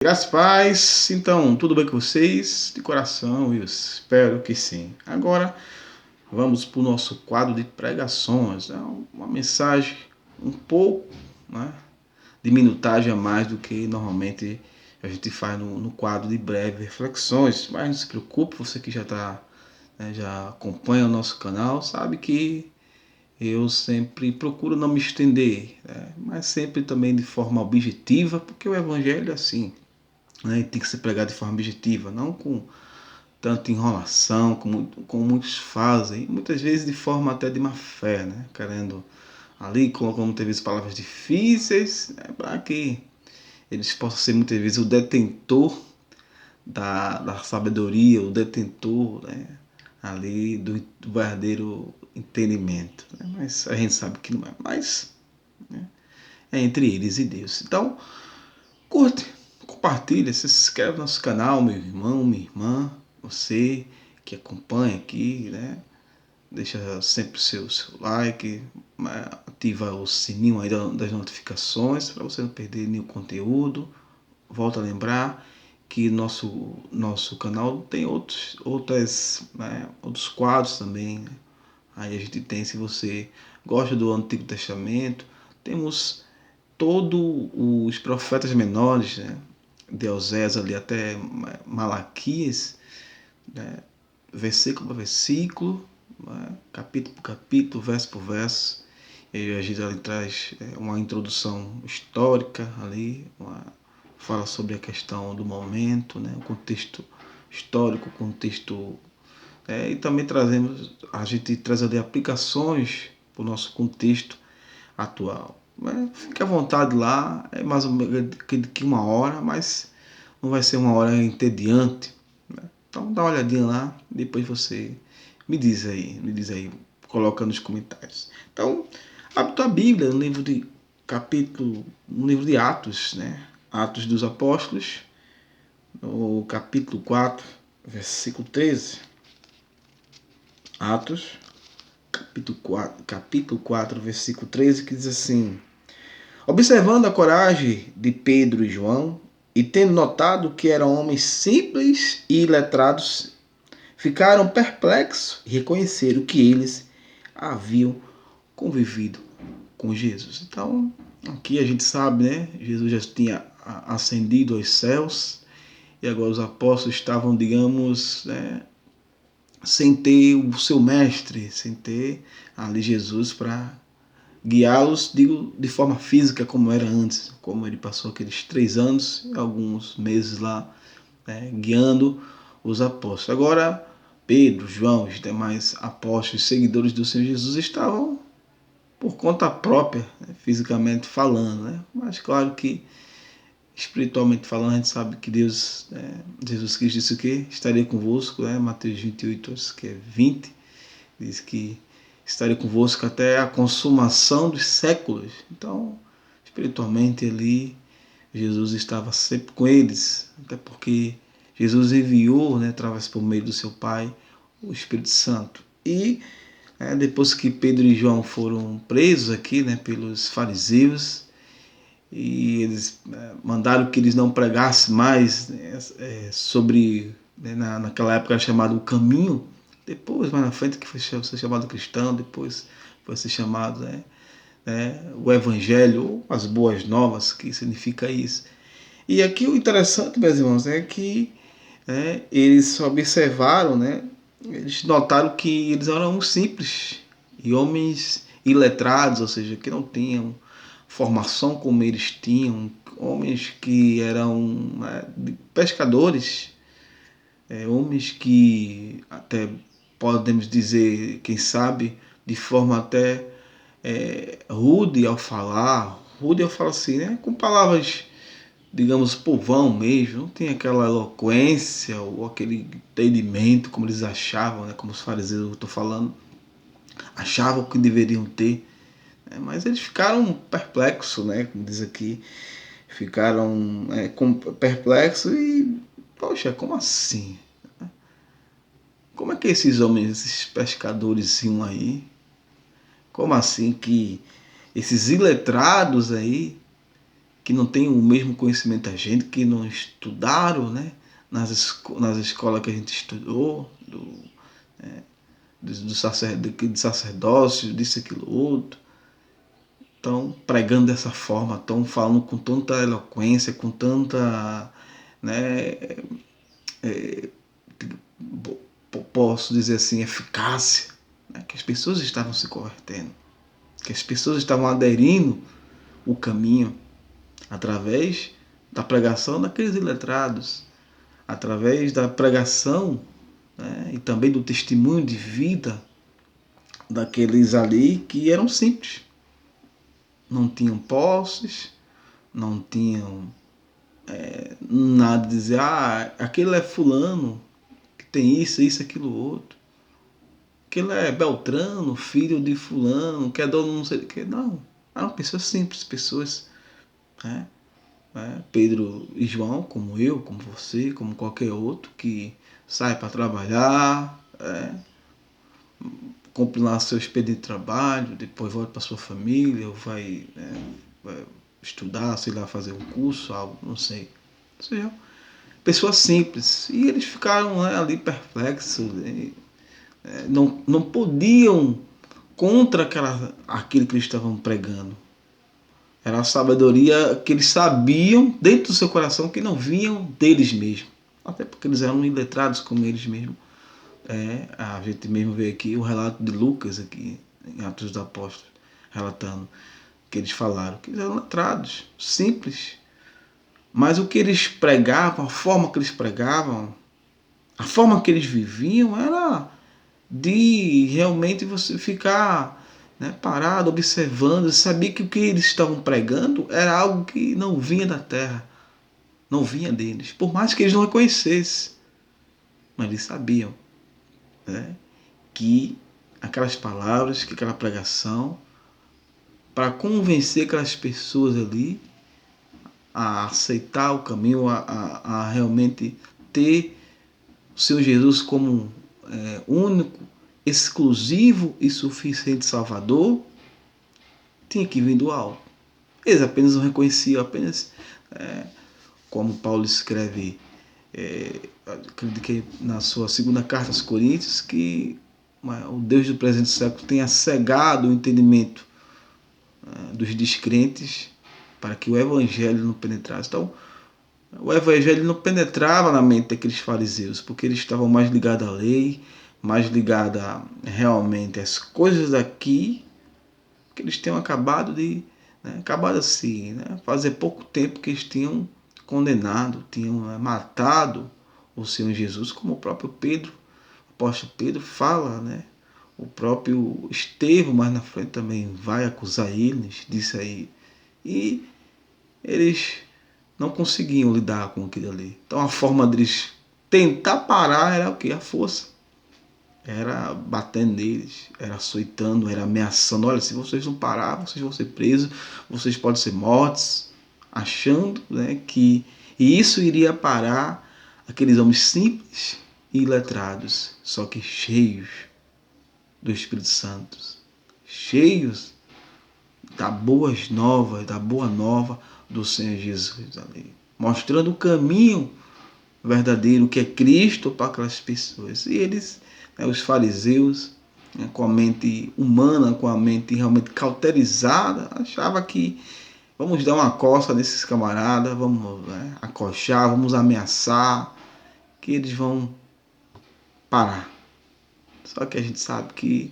Graças e paz, então, tudo bem com vocês? De coração, eu espero que sim. Agora, vamos para o nosso quadro de pregações. É uma mensagem um pouco, né, de minutagem a mais do que normalmente a gente faz no quadro de breves reflexões. Mas não se preocupe, você que já está, já acompanha o nosso canal, sabe que eu sempre procuro não me estender, né, mas sempre também de forma objetiva, porque o evangelho é assim. Né, tem que ser pregado de forma objetiva, não com tanta enrolação como muitos fazem, muitas vezes de forma até de má fé, né, querendo ali colocando muitas vezes palavras difíceis, né, para que eles possam ser muitas vezes o detentor da sabedoria, o detentor, né, ali do verdadeiro entendimento, né, mas a gente sabe que não é mais, né, é entre eles e Deus. Então, curte, compartilha, se inscreve no nosso canal, meu irmão, minha irmã, você que acompanha aqui, né? Deixa sempre o seu like, ativa o sininho aí das notificações para você não perder nenhum conteúdo. Volto a lembrar que nosso canal tem outros quadros também, né? Aí a gente tem, se você gosta do Antigo Testamento, temos todos os profetas menores, né, de Osés ali até Malaquias, né, versículo por versículo, né, capítulo por capítulo, verso por verso. E a gente ali traz uma introdução histórica ali, fala sobre a questão do momento, né, o contexto histórico, o contexto, e também a gente traz ali aplicações para o nosso contexto atual. Fique à vontade lá, é mais ou menos que uma hora, mas não vai ser uma hora entediante, né? Então dá uma olhadinha lá, depois você me diz aí, coloca nos comentários. Então, abre tua Bíblia no livro de Atos, né? Atos dos Apóstolos, no capítulo 4, versículo 13. Atos, capítulo 4, versículo 13, que diz assim: observando a coragem de Pedro e João, e tendo notado que eram homens simples e iletrados, ficaram perplexos e reconheceram que eles haviam convivido com Jesus. Então, aqui a gente sabe, né? Jesus já tinha ascendido aos céus e agora os apóstolos estavam, digamos, sem ter o seu mestre, sem ter ali Jesus para guiá-los, digo, de forma física como era antes, como ele passou aqueles 3 anos, alguns meses lá, né, guiando os apóstolos. Agora, Pedro, João, os demais apóstolos, seguidores do Senhor Jesus estavam por conta própria, né, fisicamente falando, né? Mas claro que espiritualmente falando, a gente sabe que Deus, Jesus Cristo disse o quê? Estaria convosco, né? Mateus 28, acho que é 20, diz que estaria convosco até a consumação dos séculos. Então, espiritualmente ali, Jesus estava sempre com eles, até porque Jesus enviou, né, através por meio do seu Pai, o Espírito Santo. E depois que Pedro e João foram presos aqui, né, pelos fariseus, e eles mandaram que eles não pregassem mais, né, sobre, né, naquela época era chamado o caminho, depois mais na frente que foi ser chamado cristão, depois foi ser chamado, o evangelho, ou as boas novas, que significa isso. E aqui o interessante, meus irmãos, é que eles observaram, né, eles notaram que eles eram simples e homens iletrados, ou seja, que não tinham formação como eles tinham, homens que eram pescadores, homens que até podemos dizer, quem sabe, de forma até rude ao falar, rude ao falar assim, né, com palavras, digamos, povão mesmo, não tem aquela eloquência ou aquele entendimento como eles achavam, né, como os fariseus, eu estou falando, achavam que deveriam ter, né, mas eles ficaram perplexos, né, como diz aqui, ficaram perplexos e, poxa, como assim? Como é que esses homens, esses pescadores iam aí? Como assim que esses iletrados aí, que não têm o mesmo conhecimento da gente, que não estudaram, né, nas escolas que a gente estudou, de sacerdócio, disso, aquilo, outro. Estão pregando dessa forma, estão falando com tanta eloquência, com tanta, né, posso dizer assim, eficácia, né, que as pessoas estavam se convertendo, que as pessoas estavam aderindo o caminho através da pregação daqueles iletrados, através da pregação, né, e também do testemunho de vida daqueles ali que eram simples, não tinham posses, não tinham nada de dizer, aquele é fulano, que tem isso, aquilo, outro. Aquele é Beltrano, filho de fulano, que é dono não sei do que. Não, eram pessoas simples, pessoas, né? Pedro e João, como eu, como você, como qualquer outro, que sai para trabalhar, cumpre lá seu expediente de trabalho, depois volta para sua família, ou vai estudar, sei lá, fazer um curso, algo, não sei. Ou seja, pessoas simples. E eles ficaram, né, ali perplexos, né? Não podiam contra aquilo que eles estavam pregando. Era a sabedoria que eles sabiam dentro do seu coração que não vinham deles mesmos. Até porque eles eram iletrados como eles mesmos. A gente mesmo vê aqui o relato de Lucas, aqui em Atos dos Apóstolos, relatando que eles falaram que eles eram letrados, simples. Mas o que eles pregavam, a forma que eles pregavam, a forma que eles viviam era de realmente você ficar, né, parado, observando, sabia que o que eles estavam pregando era algo que não vinha da terra, não vinha deles, por mais que eles não reconhecessem, mas eles sabiam, né, que aquelas palavras, que aquela pregação, para convencer aquelas pessoas ali a aceitar o caminho, a realmente ter o Senhor Jesus como único, exclusivo e suficiente Salvador, tinha que vir do alto. Eles apenas não reconheciam, apenas como Paulo escreve, acredito que na sua segunda carta aos Coríntios, que o Deus do presente século tenha cegado o entendimento dos descrentes para que o evangelho não penetrasse. Então, o evangelho não penetrava na mente daqueles fariseus, porque eles estavam mais ligados à lei, mais ligados realmente às coisas daqui, que eles tinham acabado de, acabado assim, fazer pouco tempo que eles tinham condenado, tinham matado o Senhor Jesus, como o próprio Pedro, o apóstolo Pedro fala, né? O próprio Estevão mais na frente também vai acusar eles disso aí. E eles não conseguiam lidar com aquilo ali. Então a forma deles tentar parar era o que? A força. Era batendo neles, era açoitando, era ameaçando. Olha, se vocês não parar, vocês vão ser presos, vocês podem ser mortos. Achando, né, que isso iria parar aqueles homens simples e iletrados, só que cheios do Espírito Santo, cheios da boas novas, da boa nova do Senhor Jesus ali, mostrando o caminho verdadeiro que é Cristo para aquelas pessoas. E eles, os fariseus, com a mente humana, com a mente realmente cauterizada, achava que vamos dar uma coça nesses camaradas, vamos acochar, vamos ameaçar, que eles vão parar. Só que a gente sabe que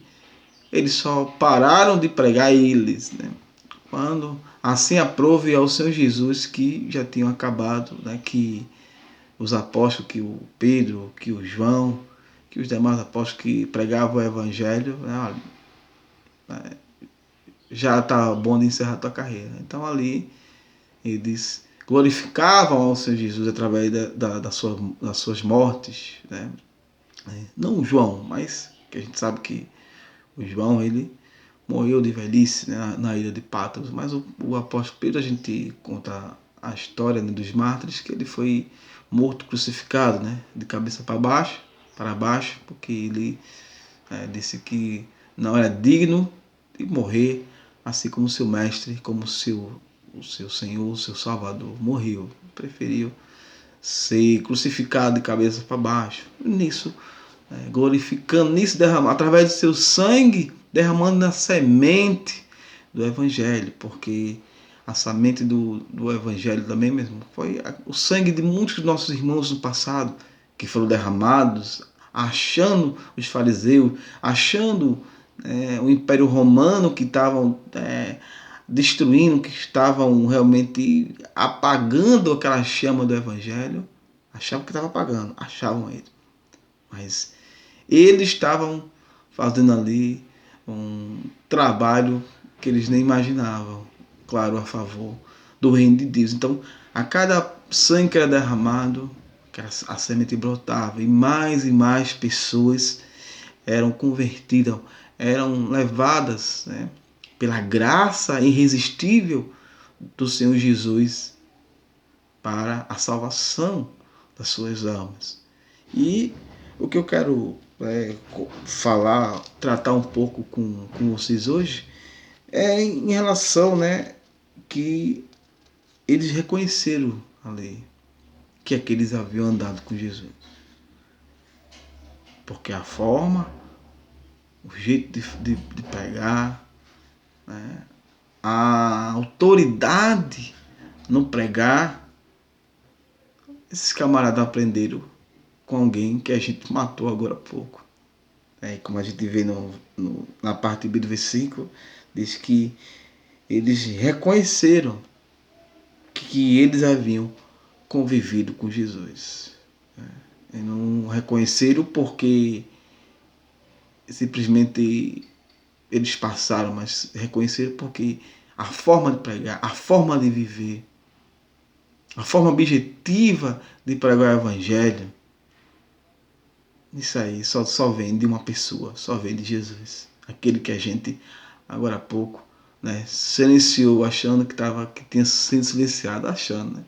eles só pararam de pregar eles, né? Quando assim aprove ao Senhor Jesus, que já tinham acabado, né? Que os apóstolos, que o Pedro, que o João, que os demais apóstolos que pregavam o evangelho, já está bom de encerrar a tua carreira. Então ali eles glorificavam ao Senhor Jesus através das suas mortes, né? Não o João, mas que a gente sabe que o João ele morreu de velhice, né, na ilha de Patmos, mas o apóstolo Pedro, a gente conta a história, né, dos mártires, que ele foi morto, crucificado, né, de cabeça para baixo, porque ele disse que não era digno de morrer, assim como seu mestre, como o seu Senhor, o seu Salvador, morreu, preferiu ser crucificado de cabeça para baixo. Nisso, glorificando, nisso derramando, através do seu sangue, derramando na semente do Evangelho, porque a semente do Evangelho também mesmo foi o sangue de muitos dos nossos irmãos no passado, que foram derramados, achando os fariseus, achando o Império Romano que estavam destruindo, que estavam realmente apagando aquela chama do Evangelho. Achavam que estava apagando, achavam eles. Mas eles estavam fazendo ali um trabalho que eles nem imaginavam, claro, a favor do reino de Deus. Então, a cada sangue que era derramado, a semente brotava e mais pessoas eram convertidas, eram levadas, pela graça irresistível do Senhor Jesus para a salvação das suas almas. E o que eu quero falar, tratar um pouco com vocês hoje, é em relação, que eles reconheceram ali que aqueles haviam andado com Jesus. Porque a forma, o jeito de pregar, a autoridade no pregar, esses camaradas aprenderam com alguém que a gente matou agora há pouco. Como a gente vê na parte B do versículo, diz que eles reconheceram que eles haviam convivido com Jesus. E não reconheceram porque simplesmente eles passaram, mas reconheceram porque a forma de pregar, a forma de viver, a forma objetiva de pregar o Evangelho, isso aí só vem de uma pessoa, só vem de Jesus. Aquele que a gente, agora há pouco, silenciou, achando que tinha sido silenciado, achando,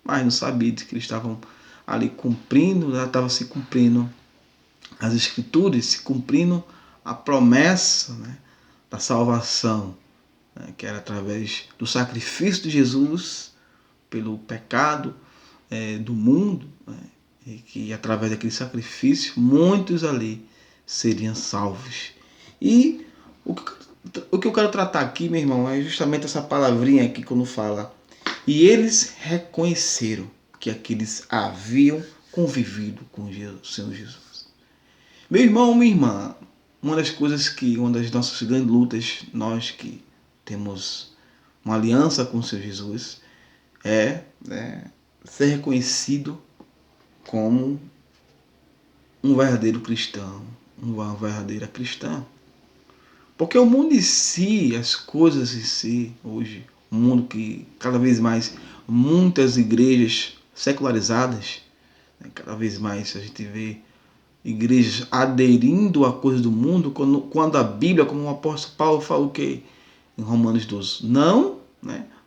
mas não sabia de que eles estavam ali cumprindo, estavam se cumprindo as Escrituras, se cumprindo a promessa da salvação, que era através do sacrifício de Jesus pelo pecado do mundo, e que através daquele sacrifício muitos ali seriam salvos. E o que eu quero tratar aqui, meu irmão, é justamente essa palavrinha aqui quando fala: e eles reconheceram que aqueles haviam convivido com o Senhor Jesus. Meu irmão, minha irmã, uma das nossas grandes lutas, nós que temos uma aliança com o Senhor Jesus, é ser reconhecido como um verdadeiro cristão, uma verdadeira cristã. Porque o mundo em si, as coisas em si, hoje, um mundo que cada vez mais, muitas igrejas secularizadas, cada vez mais a gente vê igrejas aderindo a coisas do mundo, quando a Bíblia, como o apóstolo Paulo fala o quê? Em Romanos 12, não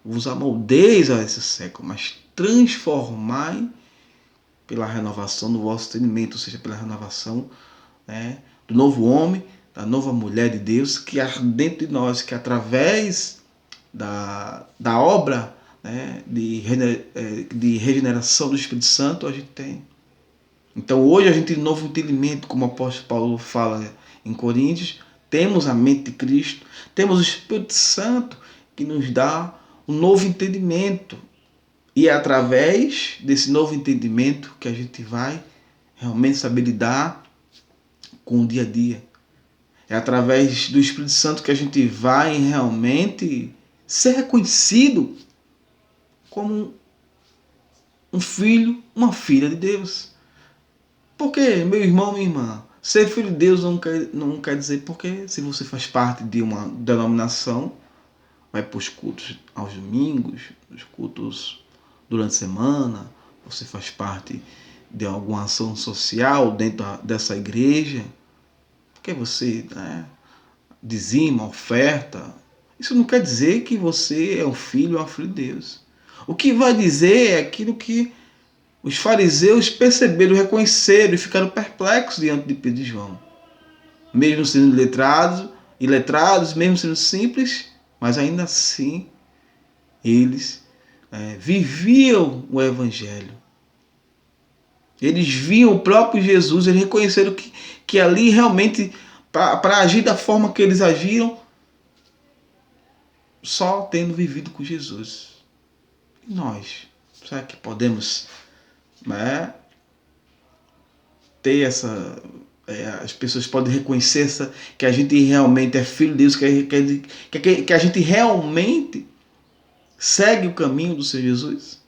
vos amoldeis a esse século, mas transformai pela renovação do vosso entendimento, ou seja, pela renovação do novo homem, da nova mulher de Deus, que há dentro de nós, que através da obra de regeneração do Espírito Santo a gente tem. Então hoje a gente tem um novo entendimento, como o apóstolo Paulo fala em Coríntios, temos a mente de Cristo, temos o Espírito Santo que nos dá um novo entendimento. E é através desse novo entendimento que a gente vai realmente saber lidar com o dia a dia. É através do Espírito Santo que a gente vai realmente ser reconhecido como um filho, uma filha de Deus. Porque, meu irmão, minha irmã, ser filho de Deus não quer dizer porque se você faz parte de uma denominação, vai para os cultos aos domingos, os cultos durante a semana, você faz parte de alguma ação social dentro dessa igreja, porque você dizima, oferta. Isso não quer dizer que você é um filho ou uma filha de Deus. O que vai dizer é aquilo que os fariseus perceberam, reconheceram e ficaram perplexos diante de Pedro e João. Mesmo sendo iletrados, mesmo sendo simples, mas ainda assim eles viviam o Evangelho. Eles viam o próprio Jesus, eles reconheceram que ali realmente, para agir da forma que eles agiram, só tendo vivido com Jesus. E nós, será que podemos ter essa... as pessoas podem reconhecer que a gente realmente é filho de Deus, que a gente realmente segue o caminho do Senhor Jesus?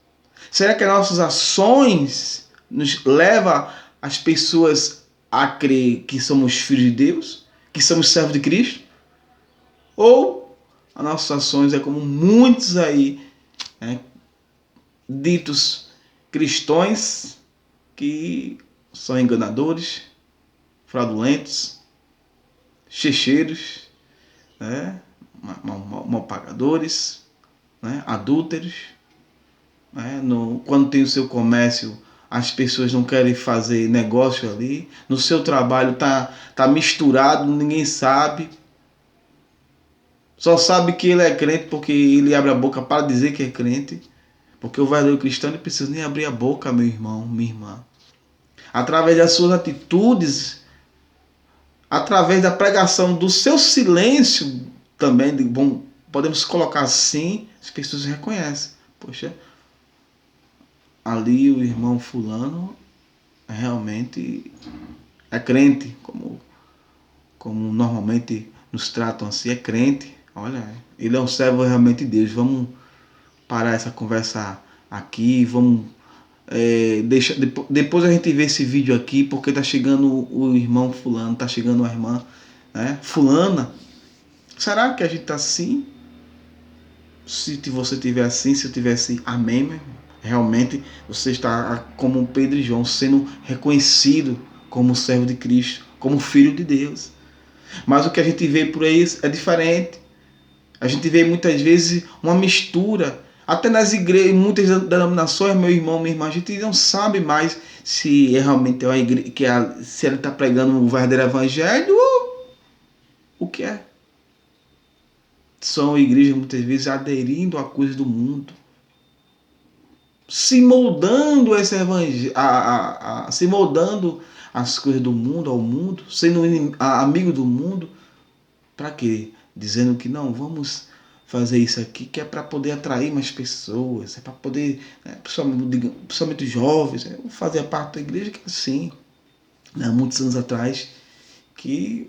Será que as nossas ações nos levam as pessoas a crer que somos filhos de Deus, que somos servos de Cristo? Ou as nossas ações é como muitos aí, ditos cristãos, que são enganadores, fraudulentos, checheiros, mal pagadores, adúlteros. Quando tem o seu comércio, as pessoas não querem fazer negócio ali. No seu trabalho tá misturado, ninguém sabe. Só sabe que ele é crente porque ele abre a boca para dizer que é crente. Porque o verdadeiro cristão não precisa nem abrir a boca, meu irmão, minha irmã. Através das suas atitudes, através da pregação do seu silêncio também, podemos colocar assim, as pessoas reconhecem. Poxa, ali o irmão fulano realmente é crente, como normalmente nos tratam assim, é crente. Olha, ele é um servo realmente de Deus. Vamos parar essa conversa aqui, vamos depois a gente vê esse vídeo aqui, porque tá chegando o irmão fulano, tá chegando a irmã fulana. Será que a gente tá assim? Se você tiver assim, se eu tiver assim, amém, meu irmão? Realmente você está como Pedro e João, sendo reconhecido como servo de Cristo, como filho de Deus. Mas o que a gente vê por aí é diferente. A gente vê muitas vezes uma mistura. Até nas igrejas, muitas denominações, meu irmão, minha irmã, a gente não sabe mais se realmente é uma igreja, se ele está pregando o verdadeiro evangelho ou o que é. São igrejas muitas vezes aderindo a coisas do mundo, se moldando esse evangelho, se moldando as coisas do mundo, ao mundo, sendo amigo do mundo. Para quê? Dizendo que não, vamos fazer isso aqui, que é para poder atrair mais pessoas, é para poder, principalmente os jovens, fazer parte da igreja, que é assim, muitos anos atrás, que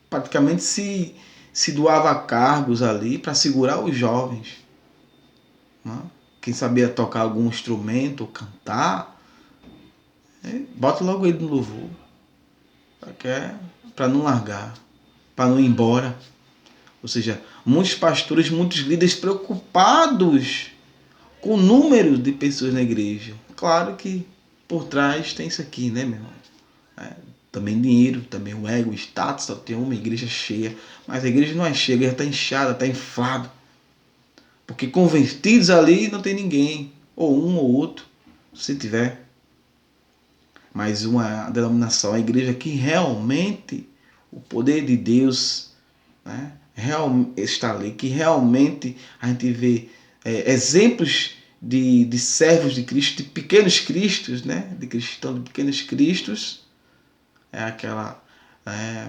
praticamente se doava cargos ali para segurar os jovens. Quem sabia tocar algum instrumento, cantar, bota logo ele no louvor, para não largar, para não ir embora. Ou seja, muitos pastores, muitos líderes preocupados com o número de pessoas na igreja. Claro que por trás tem isso aqui, né, meu irmão? Também dinheiro, também o ego, o status, tem uma igreja cheia. Mas a igreja não é cheia, a igreja está inchada, está inflada. Porque convertidos ali não tem ninguém. Ou um ou outro, se tiver. Mas uma denominação, a igreja que realmente o poder de Deus está ali, que realmente a gente vê exemplos de servos de Cristo, de pequenos cristos, de cristãos, de pequenos cristos. É aquela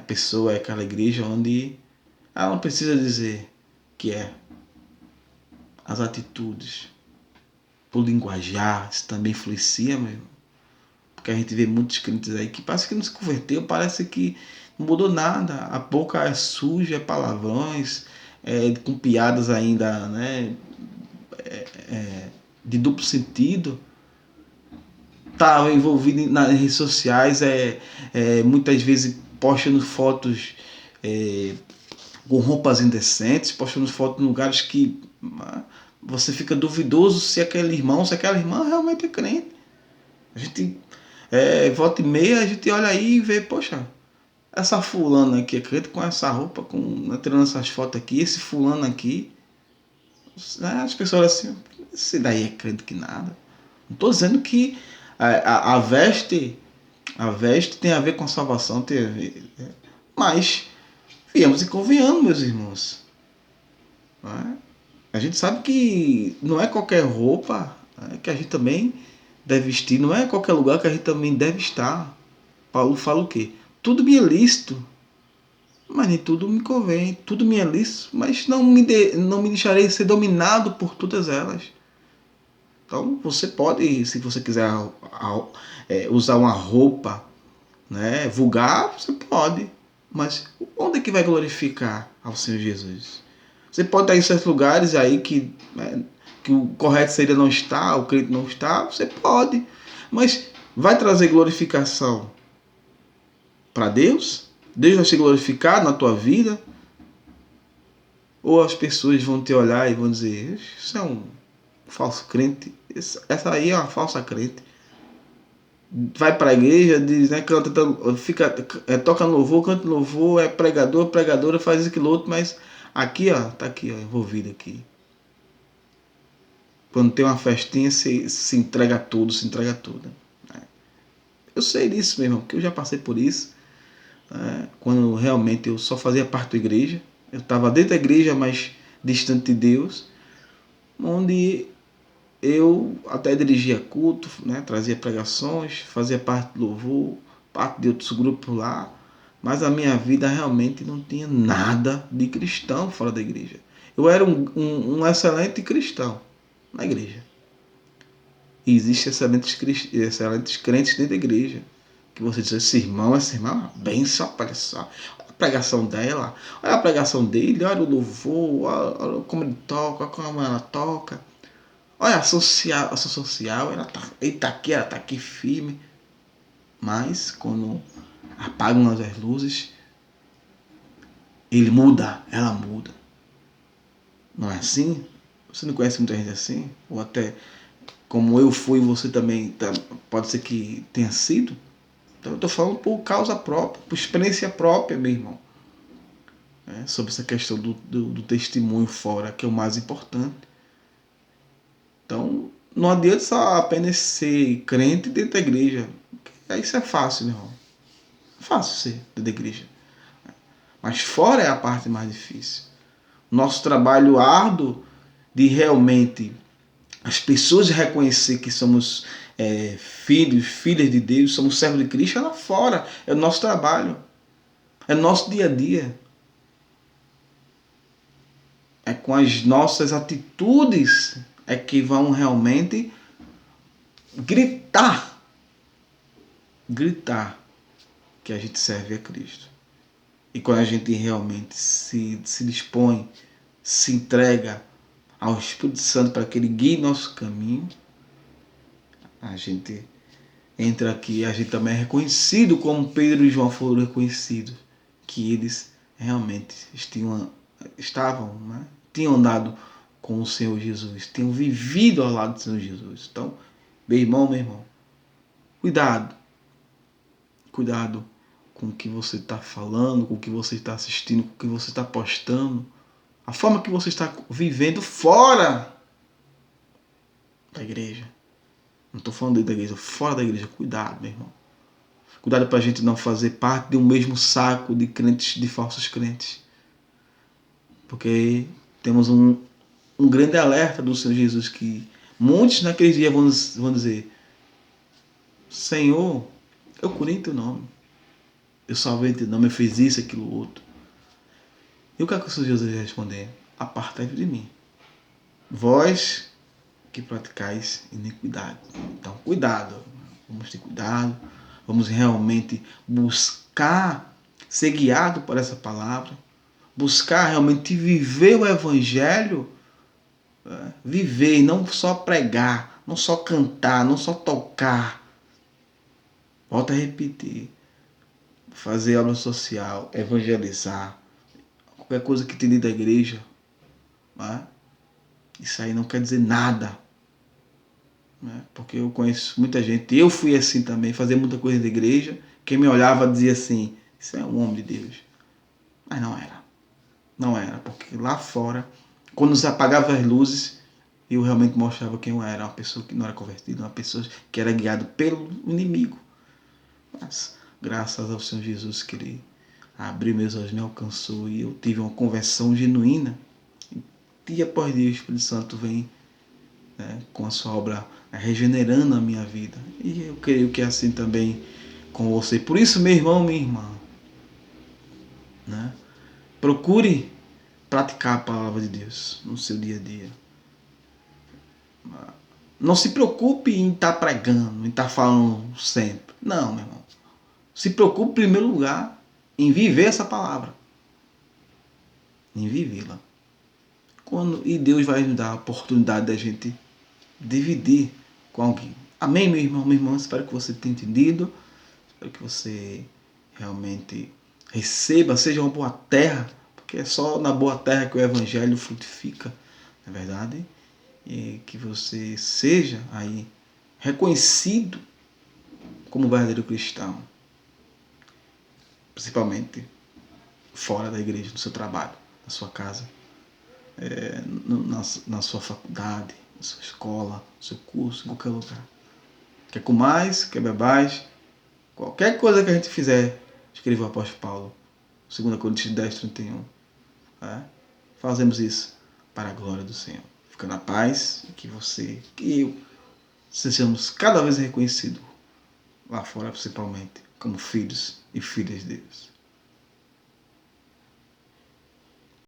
pessoa, é aquela igreja onde ela não precisa dizer que é. As atitudes, o linguajar, isso também influencia, meu irmão. Porque a gente vê muitos crentes aí que parece que não se converteu, parece que não mudou nada. A boca é suja, é palavrões, com piadas ainda, de duplo sentido. Tá envolvido nas redes sociais, muitas vezes postando fotos com roupas indecentes, postando fotos em lugares que você fica duvidoso se aquele irmão, se aquela irmã realmente é crente. A gente, volta e meia, a gente olha aí e vê, poxa, essa fulana aqui é crente com essa roupa, tirando essas fotos aqui, esse fulano aqui. As pessoas assim, esse daí é crente que nada. Não estou dizendo que a veste tem a ver com a salvação, tem a ver, mas viemos e convenhamos, meus irmãos. A gente sabe que não é qualquer roupa, né, que a gente também deve vestir, não é qualquer lugar que a gente também deve estar. Paulo fala o quê? Tudo me é lícito, mas nem tudo me convém. Tudo me é lícito, mas não me deixarei ser dominado por todas elas. Então você pode, se você quiser usar uma roupa, né, vulgar, você pode. Mas onde é que vai glorificar ao Senhor Jesus? Você pode estar em certos lugares aí que, né, que o correto seria não estar, o crente não está, você pode. Mas vai trazer glorificação para Deus? Deus vai ser glorificado na tua vida? Ou as pessoas vão te olhar e vão dizer, isso é um falso crente, essa aí é uma falsa crente. Vai para a igreja, diz, né, canta, fica, toca no louvor, canta no louvor, é pregador, pregadora, faz isso, aquilo outro, mas aqui, ó, tá aqui, ó, envolvido aqui. Quando tem uma festinha, se entrega tudo, se entrega tudo. Eu sei disso, meu irmão, porque eu já passei por isso. Né? Quando realmente eu só fazia parte da igreja, eu estava dentro da igreja, mas distante de Deus, onde eu até dirigia culto, né? Trazia pregações, fazia parte do louvor, parte de outros grupos lá, mas a minha vida realmente não tinha nada de cristão fora da igreja. Eu era um excelente cristão na igreja. E existem excelentes crentes dentro da igreja. Que você diz, esse irmão é uma benção, olha só. Olha a pregação dela, olha a pregação dele, olha o louvor, olha como ele toca, olha como ela toca. Olha a ação social, ela tá aqui firme. Mas quando apagam as luzes, ele muda, ela muda. Não é assim? Você não conhece muita gente assim? Ou até como eu fui, você também pode ser que tenha sido? Então eu estou falando por causa própria, por experiência própria, meu irmão. Sobre essa questão do testemunho fora, que é o mais importante. Então, não adianta só apenas ser crente dentro da igreja. Isso é fácil, meu irmão. É fácil ser dentro da igreja. Mas fora é a parte mais difícil. Nosso trabalho árduo de realmente as pessoas reconhecer que somos filhos, filhas de Deus, somos servos de Cristo, é lá fora. É o nosso trabalho. É o nosso dia a dia. É com as nossas atitudes é que vão realmente gritar que a gente serve a Cristo. E quando a gente realmente se dispõe, se entrega ao Espírito Santo para que ele guie nosso caminho, a gente entra aqui, a gente também é reconhecido como Pedro e João foram reconhecidos, que eles realmente estavam, né? Tinham andado com o Senhor Jesus, tinham vivido ao lado do Senhor Jesus. Então, meu irmão, cuidado com o que você está falando, com o que você está assistindo, com o que você está postando, a forma que você está vivendo fora da igreja. Não estou falando dentro da igreja, fora da igreja. Cuidado, meu irmão. Cuidado para a gente não fazer parte de um mesmo saco de crentes, de falsos crentes. Porque temos um grande alerta do Senhor Jesus que muitos naqueles dias vão dizer: Senhor, eu curei em teu nome. Eu salvei em teu nome, eu fiz isso, aquilo, outro. E o que é que o Senhor Jesus vai responder? Apartai-vos de mim. Vós que praticais iniquidade. Então, cuidado. Vamos ter cuidado. Vamos realmente buscar ser guiado por essa palavra. Buscar realmente viver o Evangelho. Viver, não só pregar, não só cantar, não só tocar. Volto a repetir. Fazer obra social, evangelizar. Qualquer coisa que tem dentro da igreja. Né? Isso aí não quer dizer nada. Né? Porque eu conheço muita gente, eu fui assim também, fazia muita coisa da igreja, quem me olhava dizia assim, isso é um homem de Deus. Mas não era, porque lá fora, quando se apagava as luzes, eu realmente mostrava quem eu era, uma pessoa que não era convertida, uma pessoa que era guiada pelo inimigo. Mas graças ao Senhor Jesus que ele abriu meus olhos, me alcançou e eu tive uma conversão genuína. dia após dia o Espírito Santo vem, né, com a sua obra, regenerando a minha vida. E eu creio que é assim também com você. Por isso, meu irmão, minha irmã, né, procure praticar a palavra de Deus no seu dia a dia. Não se preocupe em estar pregando, em estar falando sempre. Não, meu irmão. Se preocupe, em primeiro lugar, em viver essa palavra. Em vivê-la. E Deus vai nos dar a oportunidade da gente dividir com alguém. Amém, meu irmão, minha irmã? Espero que você tenha entendido. Espero que você realmente receba, seja uma boa terra, porque é só na boa terra que o evangelho frutifica, não é verdade? E que você seja aí reconhecido como verdadeiro cristão, principalmente fora da igreja, no seu trabalho, na sua casa, na sua faculdade, na sua escola, no seu curso, em qualquer lugar. Quer comais, quer bebais, qualquer coisa que a gente fizer, escreveu o apóstolo Paulo, 2 Coríntios 10, 31. Fazemos isso para a glória do Senhor. Fica na paz, que eu, sejamos cada vez reconhecidos lá fora, principalmente, como filhos e filhas de Deus.